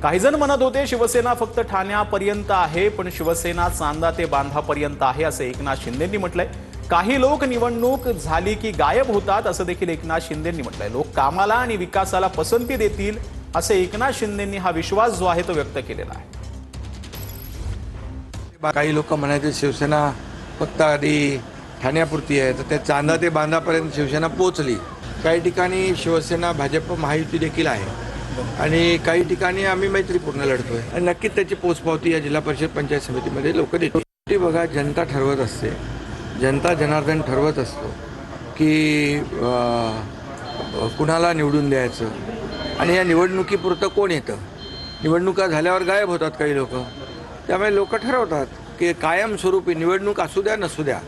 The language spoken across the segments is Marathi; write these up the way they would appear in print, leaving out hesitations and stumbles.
काही जण म्हणत होते शिवसेना फक्त ठाण्यापर्यंत आहे, पण शिवसेना चांदा ते बांधापर्यंत आहे असं एकनाथ शिंदेंनी म्हटलंय। काही लोक निवडणूक झाली की गायब होतात असं देखील एकनाथ शिंदेंनी म्हटलंय। लोक कामाला आणि विकासाला पसंती देतील असे एकनाथ शिंदेंनी हा विश्वास जो आहे तो व्यक्त केलेला आहे। काही लोक म्हणायचे शिवसेना फक्त आधी ठाण्यापुरती आहे, तर त्या चांदा ते बांधापर्यंत शिवसेना पोहोचली। काही ठिकाणी शिवसेना भाजप महायुती देखील आहे आणि काही ठिकाणी आम्ही मैत्रीपूर्ण लढतोय आणि नक्कीच त्याची पोचपावती या जिल्हा परिषद पंचायत समितीमध्ये लोक देतील। ते बघा, जनता ठरवत असते, जनता जनार्दन ठरवत असतो की कुणाला निवडून द्यायचं आणि या निवडणुकीपुरतं कोण येतं। निवडणुका झाल्यावर गायब होतात काही लोक, त्यामुळे लोक ठरवतात की कायमस्वरूपी निवडणूक असू द्या नसू द्या,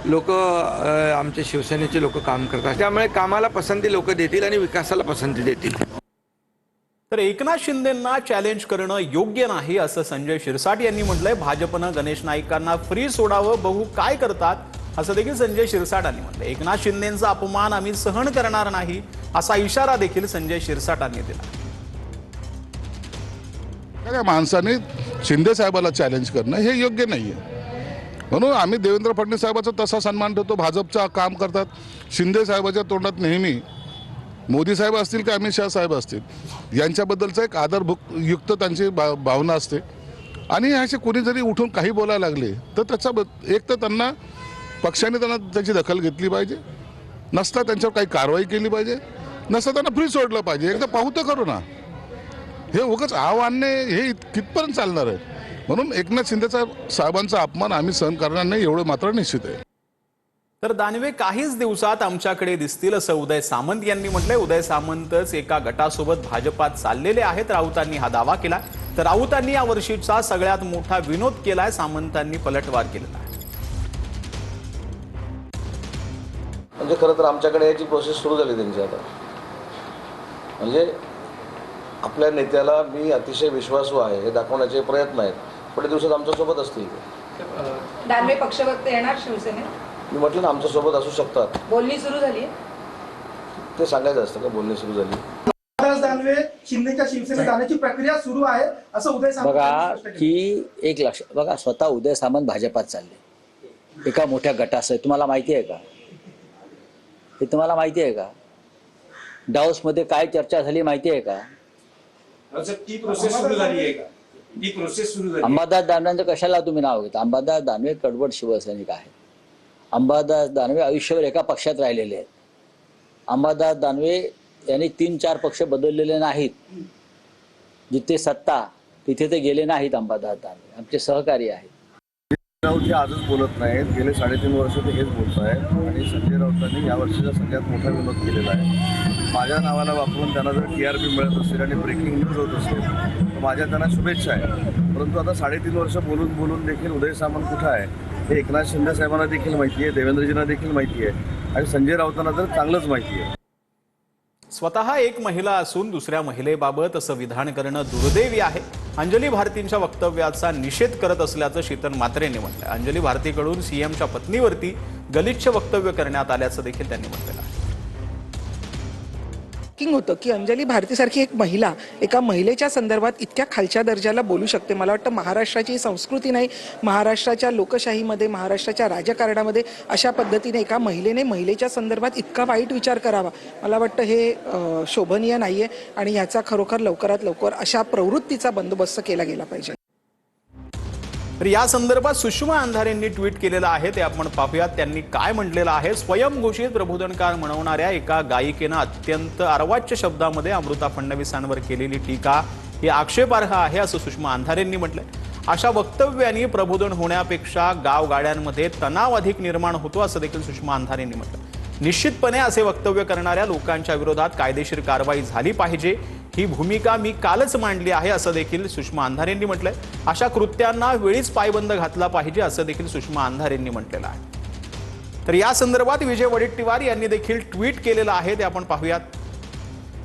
लोक आमचे शिवसेनेचे लोक काम करतात, त्यामुळे कामाला पसंती लोक देतील आणि विकासाला पसंती देतील। तर एकनाथ शिंदेंना चॅलेंज करणं योग्य नाही असं संजय शिरसाट यांनी म्हटलंय। भाजपनं गणेश नाईकांना फ्री सोडावं, बघू काय करतात असं देखील संजय शिरसाट यांनी म्हटलंय। एकनाथ शिंदेंचा अपमान आम्ही सहन करणार नाही असा इशारा देखील संजय शिरसाटांनी दिला। त्या माणसाने शिंदे साहेबाला चॅलेंज करणं हे योग्य नाहीये, म्हणून आम्ही देवेंद्र फडणवीस साहेबाचा तसा सन्मान ठेवतो। भाजपचं काम करतात, शिंदे साहेबाच्या तोंडात नेहमी मोदी साहेब असतील की अमित शाह साहेब असतील यांच्याबद्दलचं एक आदरयुक्त त्यांची भावना असते आणि असे कोणी जरी उठून काही बोलायला लागले तर त्याचा एक तर त्यांना पक्षाने त्याची दखल घेतली पाहिजे, नसता त्यांच्यावर काही कारवाई केली पाहिजे, नसता त्यांना फ्री सोडलं पाहिजे। एकदा पाहू तर करू ना, हे उगाच आव्हाने हे कितपर्यंत चालणार आहे। म्हणून एकनाथ शिंदे साहेबांचा अपमान आम्ही सहन करणार नाही एवढं मात्र निश्चित आहे। तर दानवे काहीच दिवसात आमच्याकडे दिसतील असं उदय सामंत यांनी म्हटलंय। उदय सामंतच एका गटासोबत भाजपात चाललेले आहेत, राऊतांनी हा दावा केला। तर राऊतांनी या वर्षीचा सगळ्यात मोठा विनोद केलाय, सामंतांनी पलटवार केलेला आहे। म्हणजे खरं तर आमच्याकडे याची प्रोसेस सुरू झाली त्यांची आता। म्हणजे आपल्या नेत्याला मी अतिशय विश्वासू आहे हे दाखवण्याचे प्रयत्न आहेत। पुढे दिवसात आमच्यासोबत असतील। दानवे पक्षप्रमुख येणार शिवसेनेत? मी म्हटलं ना, आमच्यासोबत असू शकतात। बोलणी सुरू झाली ते सांगायचं असतं का बोलणी सुरू झाली? दानवे शिंदेच्या शिवसेनेत जाण्याची प्रक्रिया सुरू आहे असं उदय सामंत बघा की एक लक्ष बघा, स्वतः उदय सामंत भाजपात चालले एका मोठ्या गटासह। तुम्हाला माहिती आहे का हे? तुम्हाला माहिती आहे का डाऊस मध्ये काय चर्चा झाली माहिती आहे का? ती प्रोसेस सुरू झाली आहे का? ती प्रोसेस सुरू झाली? अंबादास दानवेंचं कशाला तुम्ही नाव घेता? अंबादास दानवे कडवट शिवसैनिक आहेत। अंबादास दानवे आयुष्यभर एका पक्षात राहिलेले आहेत। अंबादास दानवे यांनी 3-4 पक्ष बदललेले नाहीत, जिथे सत्ता तिथे ते गेले नाहीत। अंबादास दानवे आमचे सहकारी आहेत। राऊत हे आजच बोलत नाहीत, गेले 3.5 वर्ष ते हेच बोलत आहेत आणि संजय राऊतांनी या वर्षीचा सगळ्यात मोठा विनोद केलेला आहे। माझ्या नावाला वापरून त्यांना जर TRP मिळत असेल आणि ब्रेकिंग न्यूज होत असेल तर माझ्या त्यांना शुभेच्छा आहे। परंतु आता 3.5 वर्ष बोलून देखील उदय सामंत कुठं आहे हे एकनाथ शिंदे साहेबांना देखील माहिती आहे, देवेंद्रजींना देखील माहिती आहे आणि संजय राऊतांना तर चांगलंच माहिती आहे। स्वतः एक महिला असून दुसऱ्या महिलेबाबत असं विधान करणं दुर्दैवी आहे। अंजली भारतींच्या वक्तव्याचा निषेध करत असल्याचं शीतल म्हात्रेंनी म्हटलंय। अंजली भारतीकडून सीएमच्या पत्नीवरती गलिच्छ वक्तव्य करण्यात आल्याचं देखील त्यांनी म्हटलेलं आहे। होतं की अंजली भारतीसारखी एक महिला एका महिलेच्या संदर्भात इतक्या खालच्या दर्जाला बोलू शकते। मला वाटतं महाराष्ट्राची संस्कृती नाही, महाराष्ट्राच्या लोकशाहीमध्ये, महाराष्ट्राच्या राजकारणामध्ये अशा पद्धतीने एका महिलेच्या संदर्भात इतका वाईट विचार करावा, मला वाटतं हे शोभनीय नाहीये आणि याचा खरोखर लवकरात लवकर अशा प्रवृत्तीचा बंदोबस्त केला गेला पाहिजे। तर या संदर्भात सुषमा अंधारेंनी ट्विट केलेलं आहे, ते आपण पाहूयात त्यांनी काय म्हटलेलं आहे। स्वयंघोषित प्रबोधनकार म्हणवणाऱ्या एका गायिकेनं अत्यंत अर्वाच्य शब्दामध्ये अमृता फडणवीसांवर केलेली टीका ही आक्षेपार्ह आहे असं सुषमा अंधारेंनी म्हटलंय। अशा वक्तव्यांनी प्रबोधन होण्यापेक्षा गावगाड्यांमध्ये तणाव अधिक निर्माण होतो असं देखील सुषमा अंधारेंनी म्हटलं। निश्चितपणे असे वक्तव्य करणाऱ्या लोकांच्या विरोधात कायदेशीर कारवाई झाली पाहिजे, ही भूमिका मी कालच मांडली आहे असं देखील सुषमा अंधारेंनी म्हटलंय। अशा कृत्यांना वेळीच पायबंद घातला पाहिजे असं देखील सुषमा अंधारेंनी म्हटलेलं आहे। तर या संदर्भात विजय वडेट्टीवार यांनी देखील ट्विट केलेलं आहे, ते आपण पाहूयात।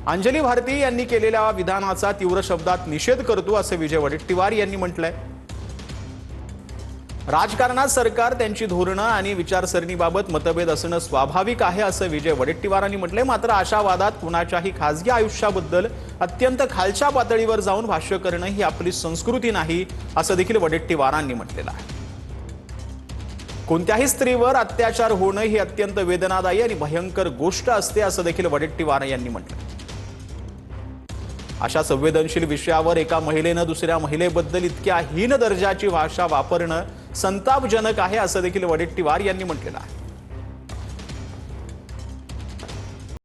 अंजली भारती यांनी केलेल्या विधानाचा तीव्र शब्दात निषेध करतो असं विजय वडेट्टीवार यांनी म्हटलंय। राजकारणात सरकार, त्यांची धोरणं आणि विचारसरणीबाबत मतभेद असणं स्वाभाविक आहे असं विजय वडेट्टीवारांनी म्हटलंय. मात्र अशा वादात कुणाच्याही खासगी आयुष्याबद्दल अत्यंत खालच्या पातळीवर जाऊन भाष्य करणं ही आपली संस्कृती नाही असं देखील वडेट्टीवारांनी म्हटलेलं आहे. कोणत्याही स्त्रीवर अत्याचार होणं ही अत्यंत वेदनादायी आणि भयंकर गोष्ट असते असं देखील वडेट्टीवार यांनी म्हटलं. अशा संवेदनशील विषयावर एका महिलेनं दुसऱ्या महिलेबद्दल इतक्या हीन दर्जाची भाषा वापरणं संतापजनक आहे असं देखील वडेट्टीवार यांनी म्हटलेलं आहे.